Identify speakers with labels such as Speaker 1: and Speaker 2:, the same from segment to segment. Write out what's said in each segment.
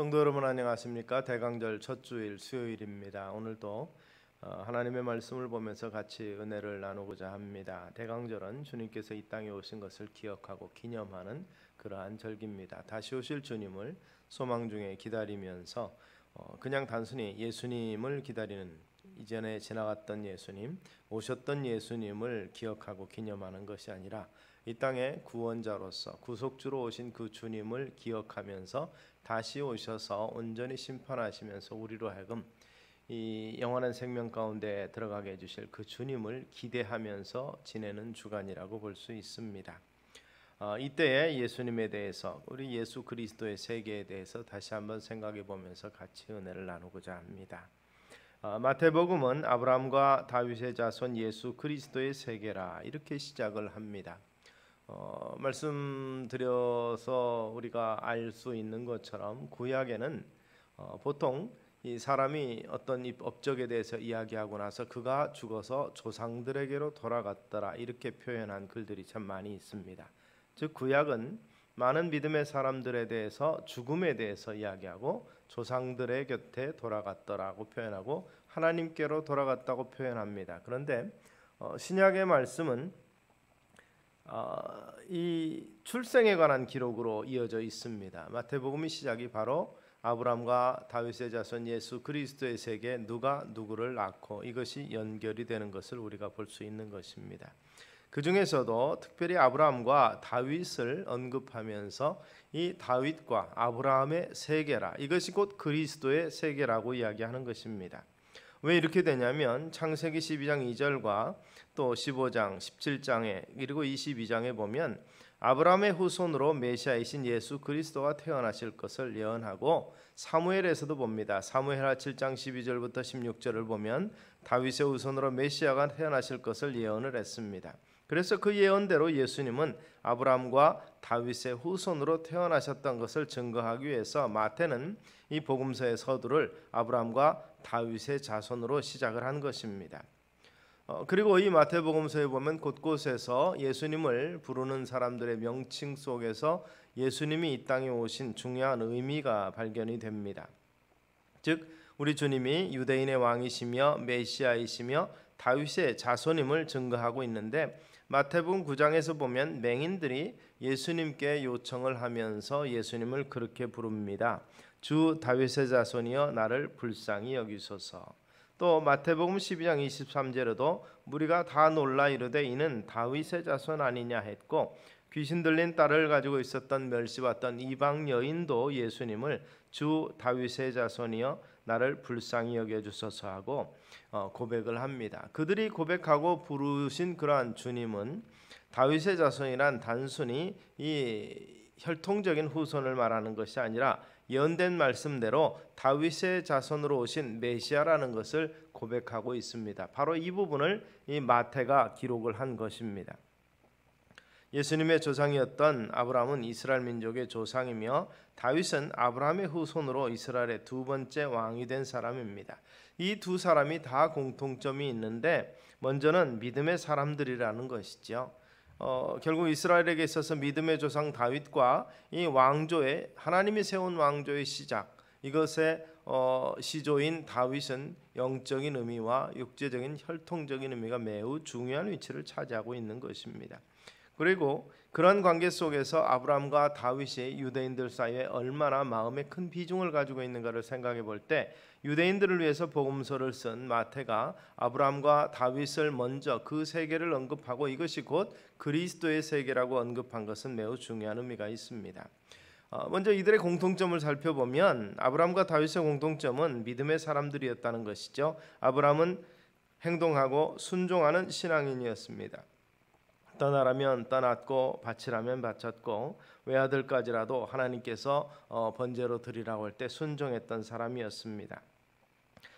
Speaker 1: 성도 여러분 안녕하십니까? 대강절 첫 주일 수요일입니다. 오늘도 하나님의 말씀을 보면서 같이 은혜를 나누고자 합니다. 대강절은 주님께서 이 땅에 오신 것을 기억하고 기념하는 그러한 절기입니다. 다시 오실 주님을 소망 중에 기다리면서 그냥 단순히 예수님을 기다리는, 이전에 지나갔던 예수님, 오셨던 예수님을 기억하고 기념하는 것이 아니라 이 땅의 구원자로서 구속주로 오신 그 주님을 기억하면서 다시 오셔서 온전히 심판하시면서 우리로 하여금 이 영원한 생명 가운데 들어가게 해주실 그 주님을 기대하면서 지내는 주간이라고 볼 수 있습니다. 이때에 예수님에 대해서, 우리 예수 그리스도의 세계에 대해서 다시 한번 생각해 보면서 같이 은혜를 나누고자 합니다. 마태복음은 아브라함과 다윗의 자손 예수 그리스도의 세계라 이렇게 시작을 합니다. 말씀드려서 우리가 알 수 있는 것처럼 구약에는 보통 이 사람이 어떤 업적에 대해서 이야기하고 나서 그가 죽어서 조상들에게로 돌아갔더라 이렇게 표현한 글들이 참 많이 있습니다. 즉 구약은 많은 믿음의 사람들에 대해서 죽음에 대해서 이야기하고 조상들의 곁에 돌아갔더라고 표현하고 하나님께로 돌아갔다고 표현합니다. 그런데 신약의 말씀은 이 출생에 관한 기록으로 이어져 있습니다. 마태복음의 시작이 바로 아브라함과 다윗의 자손 예수 그리스도의 세계 누가 누구를 낳고 이것이 연결이 되는 것을 우리가 볼 수 있는 것입니다. 그 중에서도 특별히 아브라함과 다윗을 언급하면서 이 다윗과 아브라함의 세계라, 이것이 곧 그리스도의 세계라고 이야기하는 것입니다. 왜 이렇게 되냐면 창세기 12장 2절과 또 15장 17장에 그리고 22장에 보면 아브라함의 후손으로 메시아이신 예수 그리스도가 태어나실 것을 예언하고, 사무엘에서도 봅니다. 사무엘하 7장 12절부터 16절을 보면 다윗의 후손으로 메시아가 태어나실 것을 예언을 했습니다. 그래서 그 예언대로 예수님은 아브라함과 다윗의 후손으로 태어나셨던 것을 증거하기 위해서 마태는 이 복음서의 서두를 아브라함과 다윗의 자손으로 시작을 한 것입니다. 그리고 이 마태복음서에 보면 곳곳에서 예수님을 부르는 사람들의 명칭 속에서 예수님이 이 땅에 오신 중요한 의미가 발견이 됩니다. 즉 우리 주님이 유대인의 왕이시며 메시아이시며 다윗의 자손임을 증거하고 있는데, 마태복음 9장에서 보면 맹인들이 예수님께 요청을 하면서 예수님을 그렇게 부릅니다. 주 다윗의 자손이여 나를 불쌍히 여기소서. 또 마태복음 12장 23절에도 무리가 다 놀라 이르되 이는 다윗의 자손 아니냐 했고, 귀신 들린 딸을 가지고 있었던 멸시받던 이방 여인도 예수님을 주 다윗의 자손이여 나를 불쌍히 여겨주소서 하고 고백을 합니다. 그들이 고백하고 부르신 그러한 주님은 다윗의 자손이란 단순히 이 혈통적인 후손을 말하는 것이 아니라 예언된 말씀대로 다윗의 자손으로 오신 메시아라는 것을 고백하고 있습니다. 바로 이 부분을 이 마태가 기록을 한 것입니다. 예수님의 조상이었던 아브라함은 이스라엘 민족의 조상이며 다윗은 아브라함의 후손으로 이스라엘의 두 번째 왕이 된 사람입니다. 이 두 사람이 다 공통점이 있는데, 먼저는 믿음의 사람들이라는 것이죠. 결국 이스라엘에게 있어서 믿음의 조상 다윗과 이 왕조의, 하나님이 세운 왕조의 시작, 이것의 시조인 다윗은 영적인 의미와 육체적인 혈통적인 의미가 매우 중요한 위치를 차지하고 있는 것입니다. 그리고 그런 관계 속에서 아브라함과 다윗이 유대인들 사이에 얼마나 마음에 큰 비중을 가지고 있는가를 생각해 볼 때, 유대인들을 위해서 복음서를 쓴 마태가 아브라함과 다윗을 먼저 그 세계를 언급하고 이것이 곧 그리스도의 세계라고 언급한 것은 매우 중요한 의미가 있습니다. 먼저 이들의 공통점을 살펴보면 아브라함과 다윗의 공통점은 믿음의 사람들이었다는 것이죠. 아브라함은 행동하고 순종하는 신앙인이었습니다. 떠나라면 떠났고 바치라면 바쳤고 외아들까지라도 하나님께서 번제로 드리라고 할 때 순종했던 사람이었습니다.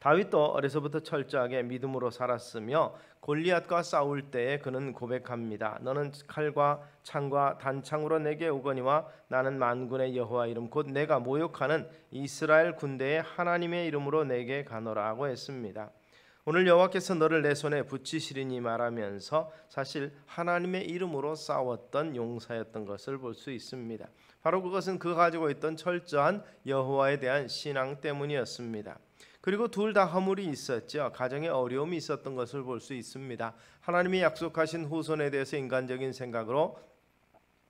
Speaker 1: 다윗도 어려서부터 철저하게 믿음으로 살았으며 골리앗과 싸울 때에 그는 고백합니다. 너는 칼과 창과 단창으로 내게 오거니와 나는 만군의 여호와 이름 곧 내가 모욕하는 이스라엘 군대의 하나님의 이름으로 내게 가노라 하고 했습니다. 오늘 여호와께서 너를 내 손에 붙이시리니 말하면서 사실 하나님의 이름으로 싸웠던 용사였던 것을 볼 수 있습니다. 바로 그것은 그가 가지고 있던 철저한 여호와에 대한 신앙 때문이었습니다. 그리고 둘 다 허물이 있었죠. 가정에 어려움이 있었던 것을 볼 수 있습니다. 하나님이 약속하신 후손에 대해서 인간적인 생각으로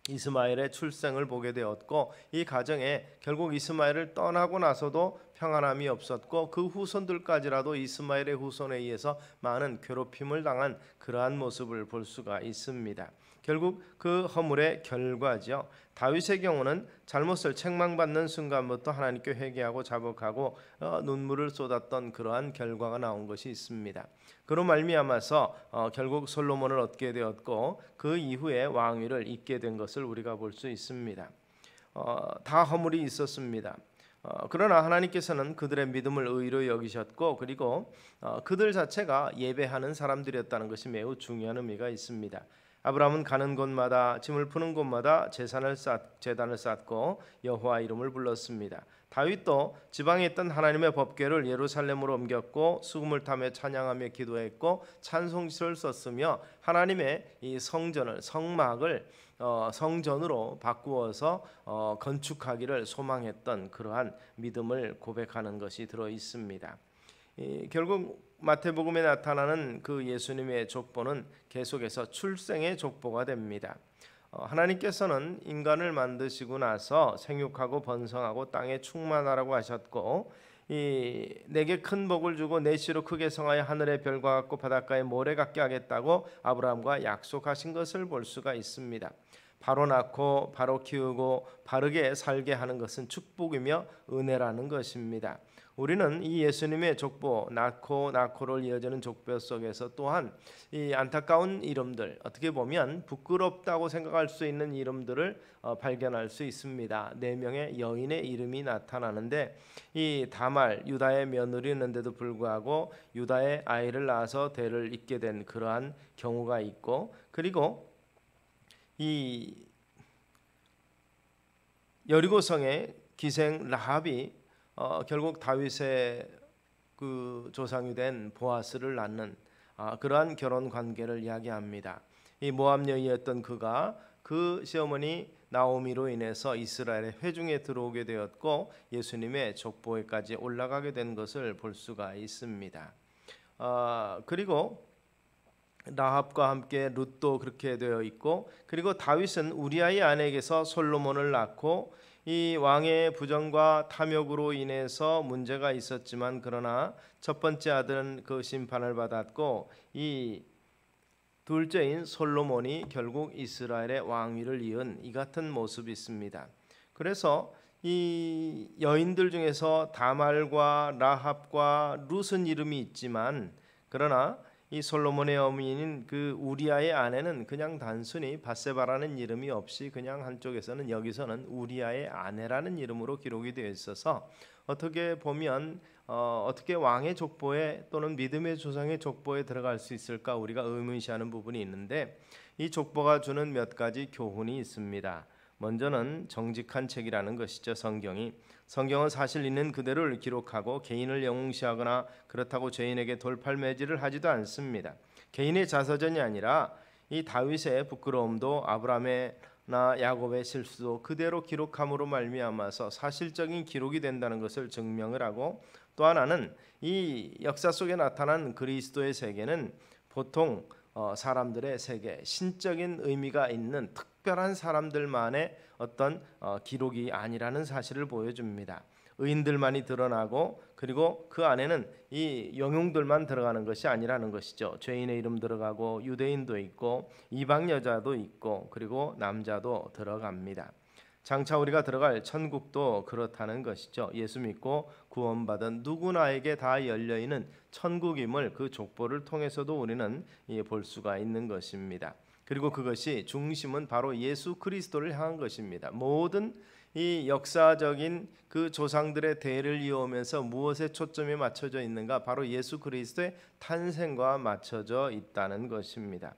Speaker 1: 이스마엘의 출생을 보게 되었고, 이 가정에 결국 이스마엘을 떠나고 나서도 평안함이 없었고, 그 후손들까지라도 이스마엘의 후손에 의해서 많은 괴롭힘을 당한 그러한 모습을 볼 수가 있습니다. 결국 그 허물의 결과죠. 다윗의 경우는 잘못을 책망받는 순간부터 하나님께 회개하고 자복하고 눈물을 쏟았던 그러한 결과가 나온 것이 있습니다. 그로 말미암아서 결국 솔로몬을 얻게 되었고, 그 이후에 왕위를 잇게 된 것을 우리가 볼 수 있습니다. 다 허물이 있었습니다. 그러나 하나님께서는 그들의 믿음을 의로 여기셨고, 그리고 그들 자체가 예배하는 사람들이었다는 것이 매우 중요한 의미가 있습니다. 아브라함은 가는 곳마다 짐을 푸는 곳마다 제단을 쌓고 여호와 이름을 불렀습니다. 다윗도 지방에 있던 하나님의 법궤를 예루살렘으로 옮겼고 수금을 타며 찬양하며 기도했고 찬송시를 썼으며 하나님의 이 성전을 성막을 성전으로 바꾸어서 건축하기를 소망했던 그러한 믿음을 고백하는 것이 들어 있습니다. 결국 마태복음에 나타나는 그 예수님의 족보는 계속해서 출생의 족보가 됩니다. 하나님께서는 인간을 만드시고 나서 생육하고 번성하고 땅에 충만하라고 하셨고, 내게 큰 복을 주고 내 씨로 크게 성하여 하늘의 별과 같고 바닷가의 모래 같게 하겠다고 아브라함과 약속하신 것을 볼 수가 있습니다. 바로 낳고 바로 키우고 바르게 살게 하는 것은 축복이며 은혜라는 것입니다. 우리는 이 예수님의 족보 낳고를 이어지는 족보 속에서 또한 이 안타까운 이름들, 어떻게 보면 부끄럽다고 생각할 수 있는 이름들을 발견할 수 있습니다. 4명의 여인의 이름이 나타나는데, 이 다말 유다의 며느리였는데도 불구하고 유다의 아이를 낳아서 대를 잇게 된 그러한 경우가 있고, 그리고 이 여리고성의 기생 라합이 결국 다윗의 그 조상이 된 보아스를 낳는 그러한 결혼 관계를 이야기합니다. 이 모압 여인이었던 그가 그 시어머니 나오미로 인해서 이스라엘의 회중에 들어오게 되었고 예수님의 족보에까지 올라가게 된 것을 볼 수가 있습니다. 그리고 라합과 함께 룻도 그렇게 되어 있고, 그리고 다윗은 우리아의 아내에게서 솔로몬을 낳고 이 왕의 부정과 탐욕으로 인해서 문제가 있었지만, 그러나 첫 번째 아들은 그 심판을 받았고 이 둘째인 솔로몬이 결국 이스라엘의 왕위를 이은 이 같은 모습이 있습니다. 그래서 이 여인들 중에서 다말과 라합과 룻은 이름이 있지만, 그러나 이 솔로몬의 어미인 그 우리아의 아내는 그냥 단순히 밧세바라는 이름이 없이 그냥 한쪽에서는 여기서는 우리아의 아내라는 이름으로 기록이 되어 있어서 어떻게 보면 어떻게 왕의 족보에 또는 믿음의 조상의 족보에 들어갈 수 있을까 우리가 의문시하는 부분이 있는데, 이 족보가 주는 몇 가지 교훈이 있습니다. 먼저는 정직한 책이라는 것이죠. 성경은 사실 있는 그대로를 기록하고 개인을 영웅시하거나 그렇다고 죄인에게 돌팔매질을 하지도 않습니다. 개인의 자서전이 아니라 이 다윗의 부끄러움도 아브라함의나 야곱의 실수도 그대로 기록함으로 말미암아서 사실적인 기록이 된다는 것을 증명을 하고, 또 하나는 이 역사 속에 나타난 그리스도의 세계는 보통 사람들의 세계, 신적인 의미가 있는 특별한 사람들만의 어떤 기록이 아니라는 사실을 보여줍니다. 의인들만이 드러나고, 그리고 그 안에는 이 영웅들만 들어가는 것이 아니라는 것이죠. 죄인의 이름 들어가고 유대인도 있고 이방 여자도 있고 그리고 남자도 들어갑니다. 장차 우리가 들어갈 천국도 그렇다는 것이죠. 예수 믿고 구원받은 누구나에게 다 열려있는 천국임을 그 족보를 통해서도 우리는 볼 수가 있는 것입니다. 그리고 그것이 중심은 바로 예수 그리스도를 향한 것입니다. 모든 이 역사적인 그 조상들의 대를 이어오면서 무엇에 초점이 맞춰져 있는가? 바로 예수 그리스도의 탄생과 맞춰져 있다는 것입니다.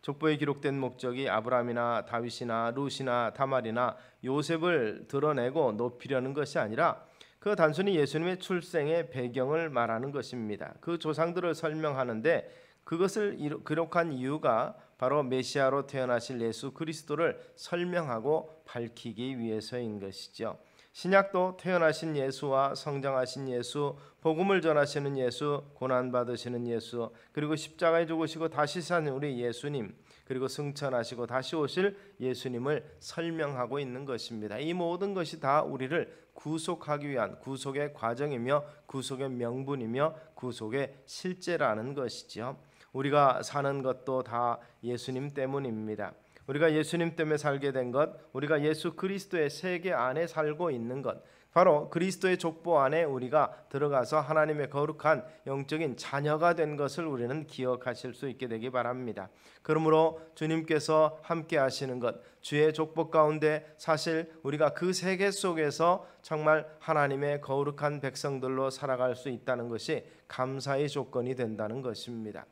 Speaker 1: 족보에 기록된 목적이 아브라함이나 다윗이나 룻이나 다말이나 요셉을 드러내고 높이려는 것이 아니라 그 단순히 예수님의 출생의 배경을 말하는 것입니다. 그 조상들을 설명하는데 그것을 기록한 이유가 바로 메시아로 태어나실 예수 그리스도를 설명하고 밝히기 위해서인 것이죠. 신약도 태어나신 예수와 성장하신 예수, 복음을 전하시는 예수, 고난 받으시는 예수, 그리고 십자가에 죽으시고 다시 사는 우리 예수님, 그리고 승천하시고 다시 오실 예수님을 설명하고 있는 것입니다. 이 모든 것이 다 우리를 구속하기 위한 구속의 과정이며 구속의 명분이며 구속의 실제라는 것이죠. 우리가 사는 것도 다 예수님 때문입니다. 우리가 예수님 때문에 살게 된 것, 우리가 예수 그리스도의 세계 안에 살고 있는 것, 바로 그리스도의 족보 안에 우리가 들어가서 하나님의 거룩한 영적인 자녀가 된 것을 우리는 기억하실 수 있게 되기 바랍니다. 그러므로 주님께서 함께 하시는 것, 주의 족보 가운데 사실 우리가 그 세계 속에서 정말 하나님의 거룩한 백성들로 살아갈 수 있다는 것이 감사의 조건이 된다는 것입니다.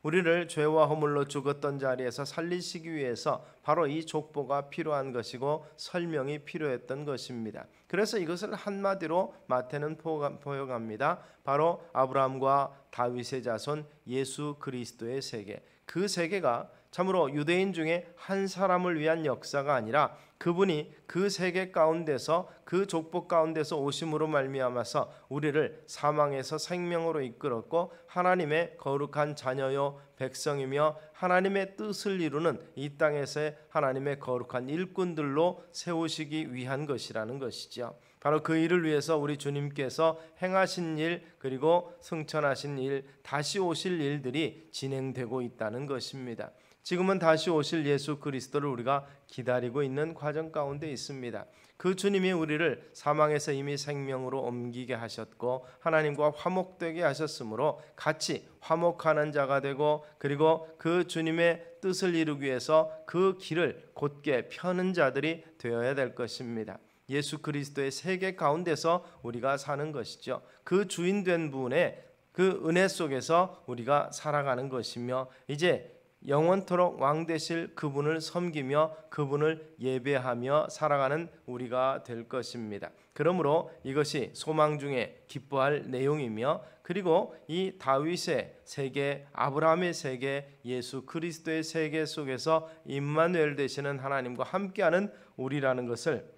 Speaker 1: 우리를 죄와 허물로 죽었던 자리에서 살리시기 위해서 바로 이 족보가 필요한 것이고 설명이 필요했던 것입니다. 그래서 이것을 한마디로 마태는 포용합니다. 바로 아브라함과 다윗의 자손 예수 그리스도의 세계. 그 세계가 참으로 유대인 중에 한 사람을 위한 역사가 아니라 그분이 그 세계 가운데서 그 족보 가운데서 오심으로 말미암아서 우리를 사망에서 생명으로 이끌었고 하나님의 거룩한 자녀요 백성이며 하나님의 뜻을 이루는 이 땅에서의 하나님의 거룩한 일꾼들로 세우시기 위한 것이라는 것이죠. 바로 그 일을 위해서 우리 주님께서 행하신 일 그리고 승천하신 일 다시 오실 일들이 진행되고 있다는 것입니다. 지금은 다시 오실 예수 그리스도를 우리가 기다리고 있는 과정 가운데 있습니다. 그 주님이 우리를 사망에서 이미 생명으로 옮기게 하셨고 하나님과 화목되게 하셨으므로 같이 화목하는 자가 되고 그리고 그 주님의 뜻을 이루기 위해서 그 길을 곧게 펴는 자들이 되어야 될 것입니다. 예수 그리스도의 세계 가운데서 우리가 사는 것이죠. 그 주인 된 분의 그 은혜 속에서 우리가 살아가는 것이며 이제 영원토록 왕 되실 그분을 섬기며 그분을 예배하며 살아가는 우리가 될 것입니다. 그러므로 이것이 소망 중에 기뻐할 내용이며 그리고 이 다윗의 세계, 아브라함의 세계, 예수 그리스도의 세계 속에서 임마누엘 되시는 하나님과 함께하는 우리라는 것을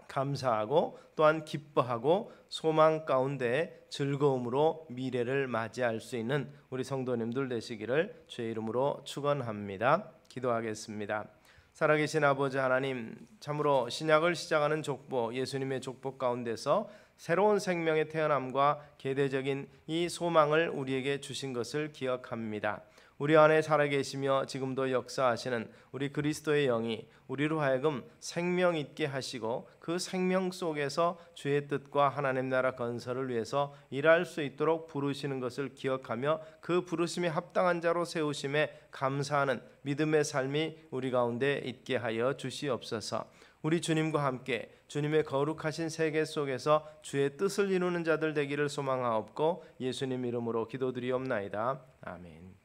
Speaker 1: 감사하고 또한 기뻐하고 소망 가운데 즐거움으로 미래를 맞이할 수 있는 우리 성도님들 되시기를 주의 이름으로 축원합니다. 기도하겠습니다. 살아계신 아버지 하나님, 참으로 신약을 시작하는 족보, 예수님의 족보 가운데서 새로운 생명의 태어남과 계대적인 이 소망을 우리에게 주신 것을 기억합니다. 우리 안에 살아계시며 지금도 역사하시는 우리 그리스도의 영이 우리로 하여금 생명 있게 하시고 그 생명 속에서 주의 뜻과 하나님 나라 건설을 위해서 일할 수 있도록 부르시는 것을 기억하며 그 부르심에 합당한 자로 세우심에 감사하는 믿음의 삶이 우리 가운데 있게 하여 주시옵소서. 우리 주님과 함께 주님의 거룩하신 세계 속에서 주의 뜻을 이루는 자들 되기를 소망하옵고 예수님 이름으로 기도드리옵나이다. 아멘.